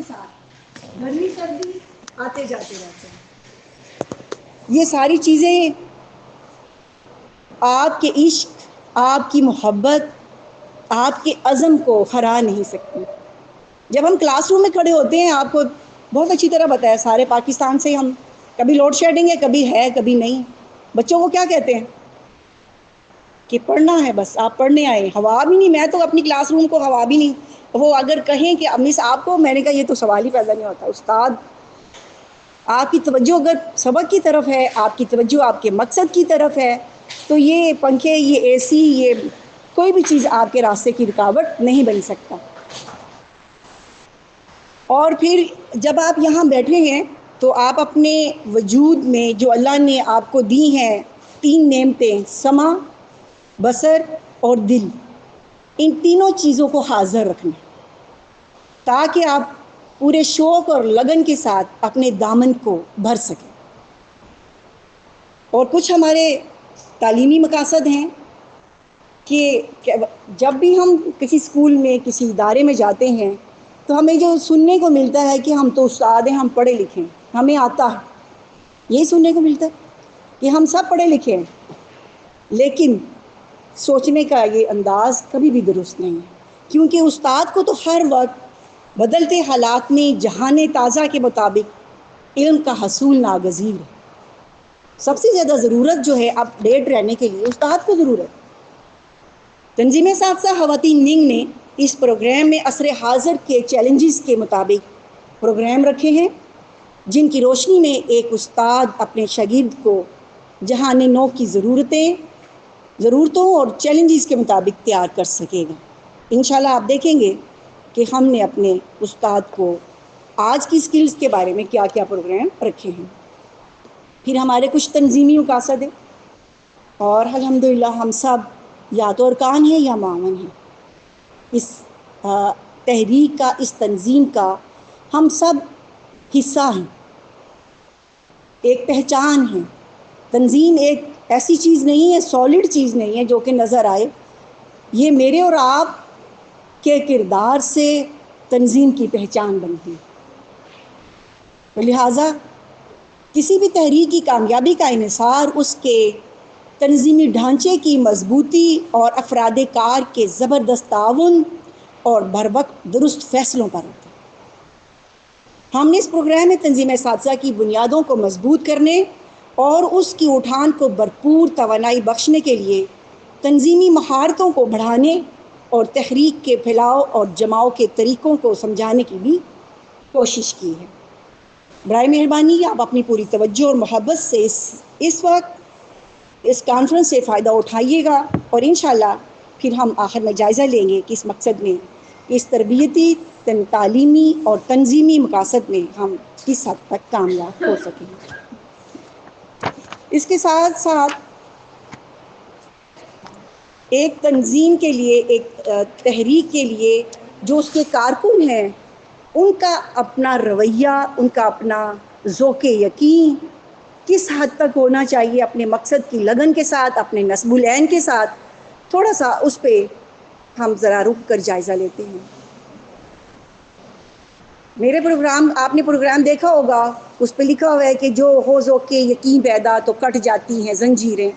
کے ساتھ گرمی سردی آتے جاتے رہتے ہیں۔ یہ ساری چیزیں آپ کے عشق، آپ کی محبت، آپ کے عزم کو ہرا نہیں سکتی۔ جب ہم کلاس روم میں کھڑے ہوتے ہیں، آپ کو بہت اچھی طرح پتہ ہے، سارے پاکستان سے ہم کبھی لوڈ شیڈنگ ہے، کبھی ہے کبھی نہیں۔ بچوں کو کیا کہتے ہیں کہ پڑھنا ہے، بس آپ پڑھنے آئے، ہوا بھی نہیں۔ میں تو اپنی کلاس روم کو ہوا بھی نہیں، وہ اگر کہیں کہ مس آپ کو، میں نے کہا یہ تو سوال ہی پیدا نہیں ہوتا۔ استاد آپ کی توجہ اگر سبق کی طرف ہے، آپ کی توجہ آپ کے مقصد کی طرف ہے، تو یہ پنکھے، یہ اے سی، یہ کوئی بھی چیز آپ کے راستے کی رکاوٹ نہیں بن سکتا۔ اور پھر جب آپ یہاں بیٹھے ہیں تو آپ اپنے وجود میں جو اللہ نے آپ کو دی ہیں 3 نعمتیں، سمع، بصر اور دل، ان تینوں چیزوں کو حاضر رکھنا تاکہ آپ پورے شوق اور لگن کے ساتھ اپنے دامن کو بھر سکیں۔ اور کچھ ہمارے تعلیمی مقاصد ہیں کہ جب بھی ہم کسی اسکول میں، کسی ادارے میں جاتے ہیں تو ہمیں جو سننے کو ملتا ہے کہ ہم تو استاد ہیں، ہم پڑھے لکھے ہیں، ہمیں آتا ہے، یہی سننے کو ملتا ہے کہ ہم سب پڑھے لکھے ہیں، لیکن سوچنے کا یہ انداز کبھی بھی درست نہیں ہے، کیونکہ استاد کو تو ہر وقت بدلتے حالات میں جہان تازہ کے مطابق علم کا حصول ناگزیر ہے۔ سب سے زیادہ ضرورت جو ہے اپ ڈیٹ رہنے کے لیے استاد کو ضرورت۔ تنظیم اساتذہ خواتین ونگ نے اس پروگرام میں عصر حاضر کے چیلنجز کے مطابق پروگرام رکھے ہیں، جن کی روشنی میں ایک استاد اپنے شاگرد کو جہان نو کی ضرورتوں اور چیلنجز کے مطابق تیار کر سکے گا۔ انشاءاللہ آپ دیکھیں گے کہ ہم نے اپنے استاد کو آج کی سکلز کے بارے میں کیا کیا پروگرام رکھے ہیں۔ پھر ہمارے کچھ تنظیمی مقاصد ہیں، اور الحمدللہ ہم سب یا تو ارکان ہیں یا معاون ہیں اس تحریک کا، اس تنظیم کا ہم سب حصہ ہیں، ایک پہچان ہے۔ تنظیم ایک ایسی چیز نہیں ہے، سالڈ چیز نہیں ہے جو کہ نظر آئے، یہ میرے اور آپ کے کردار سے تنظیم کی پہچان بنتی ہے۔ لہٰذا کسی بھی تحریک کی کامیابی کا انحصار اس کے تنظیمی ڈھانچے کی مضبوطی اور افراد کار کے زبردست تعاون اور بروقت درست فیصلوں پر ہوتا ہے۔ ہم نے اس پروگرام میں تنظیم اساتذہ کی بنیادوں کو مضبوط کرنے اور اس کی اٹھان کو بھرپور توانائی بخشنے کے لیے تنظیمی مہارتوں کو بڑھانے اور تحریک کے پھیلاؤ اور جماؤ کے طریقوں کو سمجھانے کی بھی کوشش کی ہے۔ برائے مہربانی آپ اپنی پوری توجہ اور محبت سے اس وقت اس کانفرنس سے فائدہ اٹھائیے گا، اور انشاءاللہ پھر ہم آخر میں جائزہ لیں گے کہ اس مقصد میں، اس تربیتی، تعلیمی اور تنظیمی مقاصد میں ہم کس حد تک کامیاب ہو سکیں۔ اس کے ساتھ ساتھ ایک تنظیم کے لیے، ایک تحریک کے لیے جو اس کے کارکن ہیں، ان کا اپنا رویہ، ان کا اپنا ذوق یقین کس حد تک ہونا چاہیے، اپنے مقصد کی لگن کے ساتھ، اپنے نصب العین کے ساتھ، تھوڑا سا اس پہ ہم ذرا رک کر جائزہ لیتے ہیں۔ میرے پروگرام، آپ نے پروگرام دیکھا ہوگا، اس پہ لکھا ہوا ہے کہ جو ہو ذوق یقین پیدا تو کٹ جاتی ہیں زنجیریں۔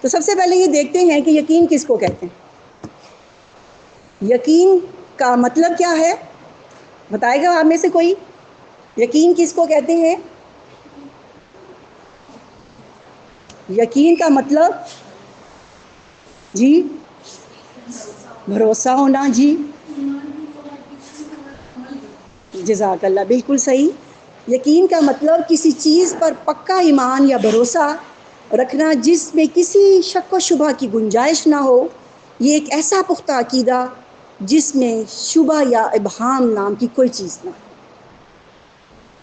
تو سب سے پہلے یہ دیکھتے ہیں کہ یقین کس کو کہتے ہیں۔ یقین کا مطلب کیا ہے؟ بتائے گا آپ میں سے کوئی؟ یقین کس کو کہتے ہیں؟ یقین کا مطلب جی بھروسہ ہونا۔ جی جزاک اللہ، بالکل صحیح۔ یقین کا مطلب کسی چیز پر پکا ایمان یا بھروسہ رکھنا جس میں کسی شک و شبہ کی گنجائش نہ ہو۔ یہ ایک ایسا پختہ عقیدہ جس میں شبہ یا ابہام نام کی کوئی چیز نہ ہو۔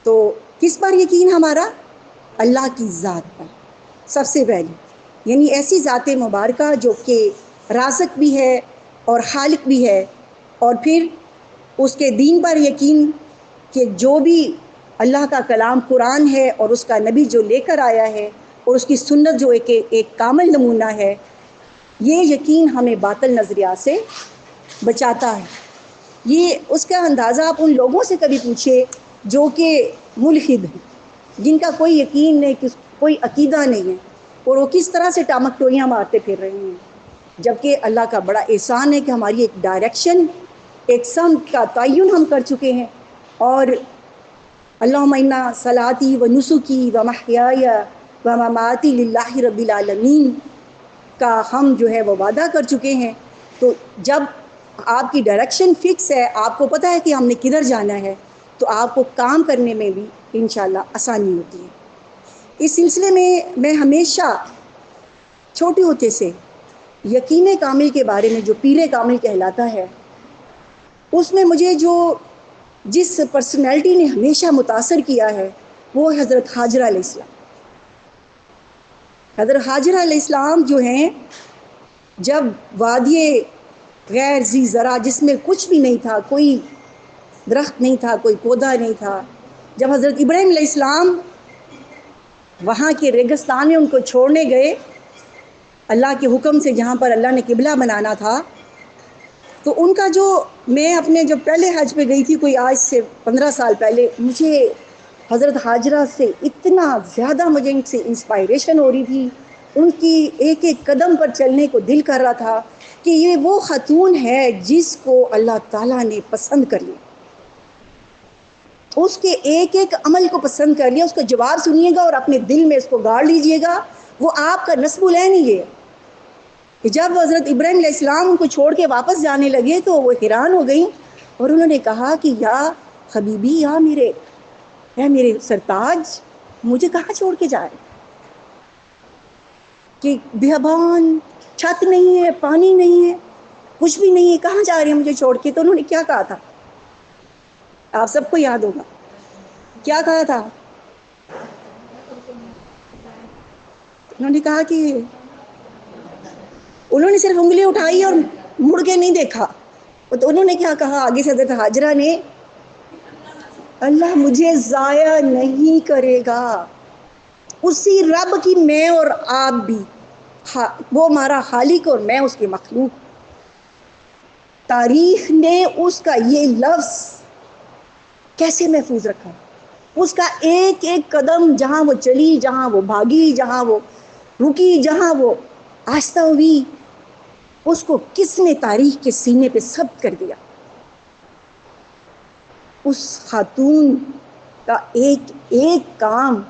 تو کس پر یقین ہمارا؟ اللہ کی ذات پر سب سے پہلے، یعنی ایسی ذات مبارکہ جو کہ رازق بھی ہے اور خالق بھی ہے، اور پھر اس کے دین پر یقین کہ جو بھی اللہ کا کلام قرآن ہے اور اس کا نبی جو لے کر آیا ہے، اور اس کی سنت جو ایک کامل نمونہ ہے، یہ یقین ہمیں باطل نظریات سے بچاتا ہے۔ یہ اس کا اندازہ آپ ان لوگوں سے کبھی پوچھے جو کہ ملحد ہیں، جن کا کوئی یقین نہیں، کوئی عقیدہ نہیں ہے، اور وہ کس طرح سے ٹامک ٹولیاں مارتے پھر رہے ہیں، جبکہ اللہ کا بڑا احسان ہے کہ ہماری ایک ڈائریکشن، ایک سمت کا تعین ہم کر چکے ہیں. اور اللہم انا صلاتی و نسکی و محیای و مماتی للہ رب العالمین کا ہم جو ہے وہ وعدہ کر چکے ہیں. تو جب آپ کی ڈائریکشن فکس ہے، آپ کو پتہ ہے کہ ہم نے کدھر جانا ہے، تو آپ کو کام کرنے میں بھی انشاءاللہ آسانی ہوتی ہے. اس سلسلے میں ہمیشہ چھوٹے ہوتے سے یقین کامل کے بارے میں، جو پیر کامل کہلاتا ہے، اس میں مجھے جس پرسنالٹی نے ہمیشہ متاثر کیا ہے وہ حضرت حاجرہ علیہ السلام. حضرت حاجرہ علیہ السلام جو ہیں، جب وادی غیر ذی زرع، جس میں کچھ بھی نہیں تھا، کوئی درخت نہیں تھا، کوئی پودا نہیں تھا، جب حضرت ابراہیم علیہ السلام وہاں کے ریگستان میں ان کو چھوڑنے گئے اللہ کے حکم سے، جہاں پر اللہ نے قبلہ بنانا تھا، تو ان کا میں اپنے جب پہلے حج پہ گئی تھی، کوئی آج سے 15 سال پہلے، مجھے حضرت حاجرہ سے اتنا زیادہ مجھے ان سے انسپائریشن ہو رہی تھی، ان کی ایک ایک قدم پر چلنے کو دل کر رہا تھا کہ یہ وہ خاتون ہے جس کو اللہ تعالیٰ نے پسند کر لیا، اس کے ایک ایک عمل کو پسند کر لیا. اس کا جواب سنیے گا اور اپنے دل میں اس کو گاڑ لیجئے گا. وہ آپ کا نسب العین ہی ہے کہ جب حضرت ابراہیم علیہ السلام ان کو چھوڑ کے واپس جانے لگے تو وہ حیران ہو گئیں، اور انہوں نے کہا کہ یا حبیبی، یا میرے سرتاج، مجھے کہاں چھوڑ کے جا رہے، کہ بیابان، چھت نہیں ہے، پانی نہیں ہے، کچھ بھی نہیں ہے، کہاں جا رہے ہیں مجھے چھوڑ کے؟ تو انہوں نے کیا کہا تھا؟ آپ سب کو یاد ہوگا کیا کہا تھا. انہوں نے کہا کہ انہوں نے صرف انگلی اٹھائی اور مڑ کے نہیں دیکھا. تو انہوں نے کیا کہا آگے سے؟ حضرت حاجرہ نے، اللہ مجھے ضائع نہیں کرے گا. اسی رب کی میں اور آپ بھی، وہ ہمارا خالق اور میں اس کے مخلوق. تاریخ نے اس کا یہ لفظ کیسے محفوظ رکھا؟ اس کا ایک ایک قدم، جہاں وہ چلی، جہاں وہ بھاگی، جہاں وہ رکی، جہاں وہ آہستہ ہوئی، اس کو کس نے تاریخ کے سینے پہ ثبت کر دیا؟ اس خاتون کا ایک ایک کام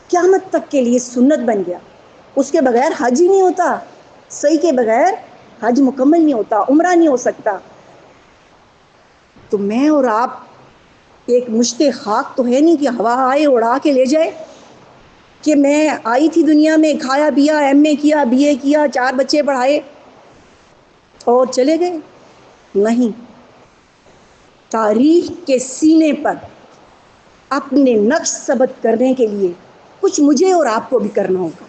قیامت تک کے لیے سنت بن گیا. اس کے بغیر حج ہی نہیں ہوتا، صحیح کے بغیر حج مکمل نہیں ہوتا، عمرہ نہیں ہو سکتا. تو میں اور آپ ایک مشت خاک تو ہے نہیں کہ ہوا آئے اڑا کے لے جائے، کہ میں آئی تھی دنیا میں، کھایا پیا، ایم اے کیا، بی اے کیا، 4 بچے پڑھائے اور چلے گئے. نہیں، تاریخ کے سینے پر اپنے نقش ثبت کرنے کے لیے کچھ مجھے اور آپ کو بھی کرنا ہوگا.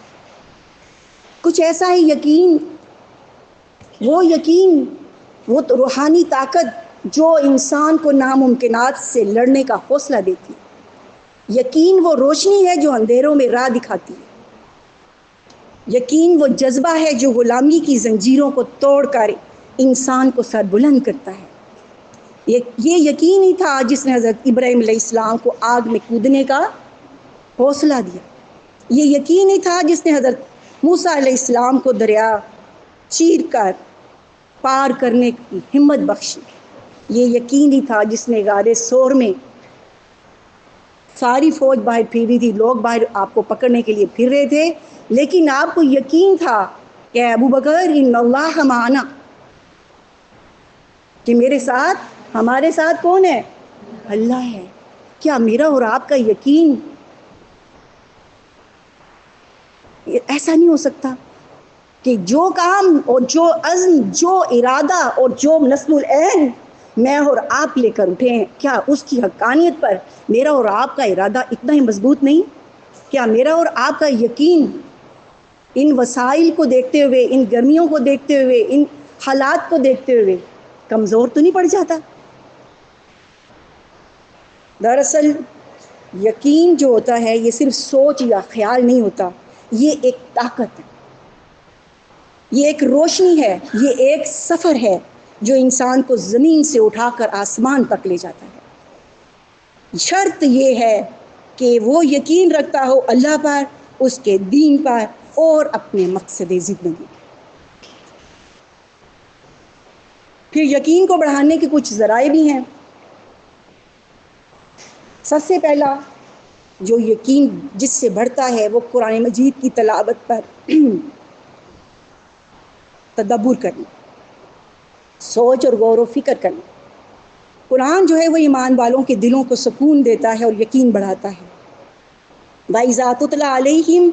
کچھ ایسا ہی یقین، وہ تو روحانی طاقت جو انسان کو ناممکنات سے لڑنے کا حوصلہ دیتی. یقین وہ روشنی ہے جو اندھیروں میں راہ دکھاتی ہے. یقین وہ جذبہ ہے جو غلامی کی زنجیروں کو توڑ کر انسان کو سر بلند کرتا ہے. یہ یقین ہی تھا جس نے حضرت ابراہیم علیہ السلام کو آگ میں کودنے کا حوصلہ دیا. یہ یقین ہی تھا جس نے حضرت موسیٰ علیہ السلام کو دریا چیر کر پار کرنے کی ہمت بخشی. یہ یقین ہی تھا جس نے غار ثور میں ساری فوج باہر پھر رہی تھی، لوگ باہر آپ کو پکڑنے کے لیے پھر رہے تھے، لیکن آپ کو یقین تھا کہ ابو بکر ان اللہ معنا، کہ میرے ساتھ، ہمارے ساتھ کون ہے؟ اللہ ہے. کیا میرا اور آپ کا یقین ایسا نہیں ہو سکتا کہ جو کام اور جو عزم، جو ارادہ اور جو نصب العین میں اور آپ لے کر اٹھے ہیں، کیا اس کی حقانیت پر میرا اور آپ کا ارادہ اتنا ہی مضبوط نہیں؟ کیا میرا اور آپ کا یقین ان وسائل کو دیکھتے ہوئے، ان گرمیوں کو دیکھتے ہوئے، ان حالات کو دیکھتے ہوئے کمزور تو نہیں پڑ جاتا؟ دراصل یقین جو ہوتا ہے یہ صرف سوچ یا خیال نہیں ہوتا، یہ ایک طاقت ہے، یہ ایک روشنی ہے، یہ ایک سفر ہے جو انسان کو زمین سے اٹھا کر آسمان تک لے جاتا ہے۔ شرط یہ ہے کہ وہ یقین رکھتا ہو اللہ پر، اس کے دین پر اور اپنے مقصد زندگی۔ پھر یقین کو بڑھانے کے کچھ ذرائع بھی ہیں۔ سب سے پہلا جو یقین جس سے بڑھتا ہے وہ قرآن مجید کی تلاوت پر تدبر کرنا، سوچ اور غور و فکر کرنا۔ قرآن جو ہے وہ ایمان والوں کے دلوں کو سکون دیتا ہے اور یقین بڑھاتا ہے۔ وَإِذَا تُتْلَىٰ عَلَيْهِمْ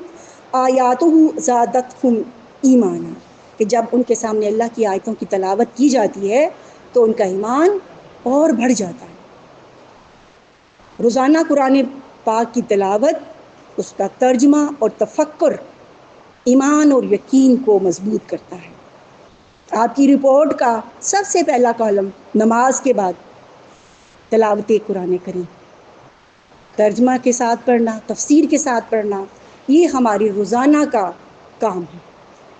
آيَاتُهُ زَادَتْهُمْ ایمانا، کہ جب ان کے سامنے اللہ کی آیتوں کی تلاوت کی جاتی ہے تو ان کا ایمان اور بڑھ جاتا ہے۔ روزانہ قرآن پاک کی تلاوت، اس کا ترجمہ اور تفکر ایمان اور یقین کو مضبوط کرتا ہے۔ آپ کی رپورٹ کا سب سے پہلا کالم نماز کے بعد تلاوت قرآن کریم، ترجمہ کے ساتھ پڑھنا، تفسیر کے ساتھ پڑھنا، یہ ہماری روزانہ کا کام ہے،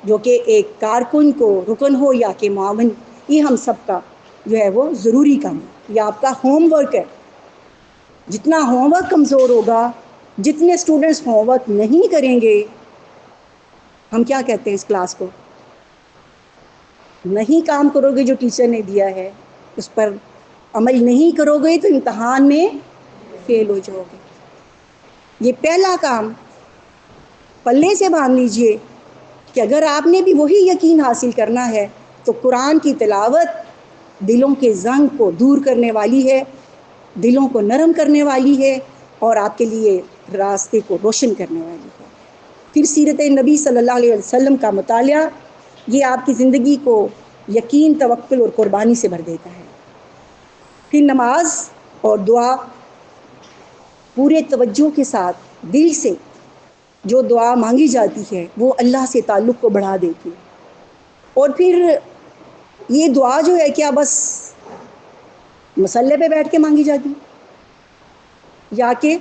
جو کہ ایک کارکن کو رکن ہو یا کہ معاون، یہ ہم سب کا جو ہے وہ ضروری کام ہے۔ یہ آپ کا ہوم ورک ہے۔ جتنا ہوم ورک کمزور ہوگا، جتنے اسٹوڈنٹس ہوم ورک نہیں کریں گے، ہم کیا کہتے ہیں اس کلاس کو، نہیں کام کرو گے جو ٹیچر نے دیا ہے، اس پر عمل نہیں کرو گے تو امتحان میں فیل ہو جاؤ گے۔ یہ پہلا کام پلے سے باندھ لیجئے کہ اگر آپ نے بھی وہی یقین حاصل کرنا ہے تو قرآن کی تلاوت دلوں کے زنگ کو دور کرنے والی ہے، دلوں کو نرم کرنے والی ہے اور آپ کے لیے راستے کو روشن کرنے والی ہے۔ پھر سیرت نبی صلی اللہ علیہ وسلم کا مطالعہ، یہ آپ کی زندگی کو یقین، توکل اور قربانی سے بھر دیتا ہے۔ پھر نماز اور دعا، پورے توجہ کے ساتھ دل سے جو دعا مانگی جاتی ہے وہ اللہ سے تعلق کو بڑھا دیتی ہے۔ اور پھر یہ دعا جو ہے کیا بس مصلے پہ بیٹھ کے مانگی جاتی ہے، یا کہ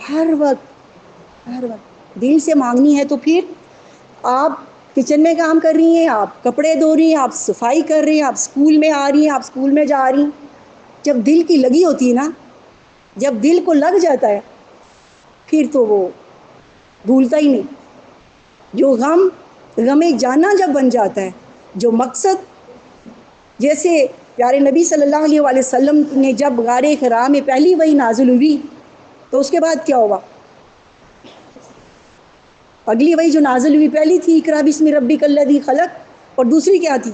ہر وقت دل سے مانگنی ہے؟ تو پھر آپ کچن میں کام کر رہی ہیں، آپ کپڑے دھو رہی ہیں، آپ صفائی کر رہی ہیں، آپ اسکول میں آ رہی ہیں، آپ اسکول میں جا رہی ہیں، جب دل کی لگی ہوتی ہے نا، جب دل کو لگ جاتا ہے پھر تو وہ بھولتا ہی نہیں۔ جو غم جانا جب بن جاتا ہے، جو مقصد، جیسے پیارے نبی صلی اللہ علیہ وآلہ وسلم نے جب غار حرا میں پہلی وحی نازل ہوئی تو اس کے بعد کیا ہوا؟ اگلی وحی جو نازل ہوئی پہلی تھی اقرا بسم ربک الذی خلق، اور دوسری کیا تھی؟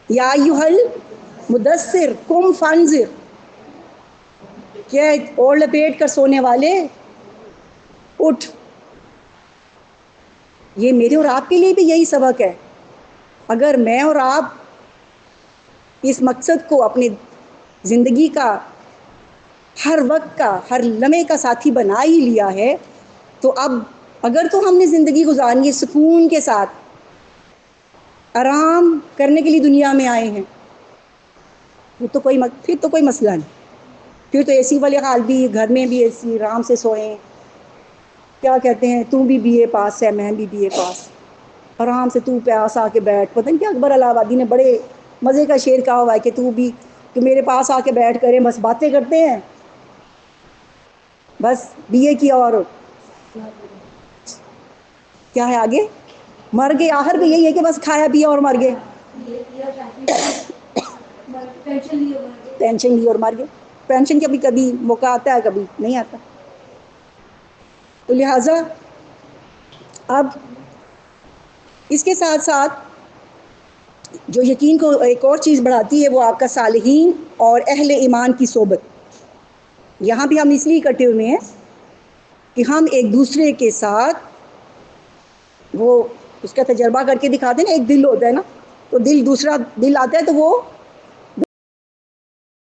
یا ایھا المدثر قم فانذر، کیا اوڑھ لپیٹ کر سونے والے اٹھ۔ یہ میرے اور آپ کے لیے بھی یہی سبق ہے۔ اگر میں اور آپ اس مقصد کو اپنے زندگی کا ہر وقت کا، ہر لمحے کا ساتھی بنا ہی لیا ہے تو اب اگر تو ہم نے زندگی گزارنی ہے سکون کے ساتھ، آرام کرنے کے لیے دنیا میں آئے ہیں، پھر تو کوئی مسئلہ نہیں۔ پھر تو اے سی والے حال بھی، گھر میں بھی اے سی، آرام سے سوئیں۔ کیا کہتے ہیں، تو بھی بی اے پاس ہے، میں بھی بی اے پاس، آرام سے تو پاس آ کے بیٹھ۔ پتہ نہیں کیا اکبر الہ آبادی نے بڑے مزے کا شعر کہا ہوا ہے کہ تو بھی کہ میرے پاس آ کے بیٹھ کریں، بس باتیں کرتے ہیں، بس بی اے کی اور کیا ہے آگے، مر گئے۔ آخر بھی یہی ہے کہ بس کھایا پیا اور مر گئے، پینشن لی اور مر گئے۔ پینشن کا بھی کبھی موقع آتا ہے، کبھی نہیں آتا۔ تو لہٰذا اب اس کے ساتھ ساتھ جو یقین کو ایک اور چیز بڑھاتی ہے وہ آپ کا صالحین اور اہل ایمان کی صحبت۔ یہاں بھی ہم اس لیے اکٹھے ہوئے ہیں کہ ہم ایک دوسرے کے ساتھ وہ اس کا تجربہ کر کے دکھاتے ہیں نا، ایک دل ہوتا ہے نا، تو دل دوسرا دل آتا ہے تو وہ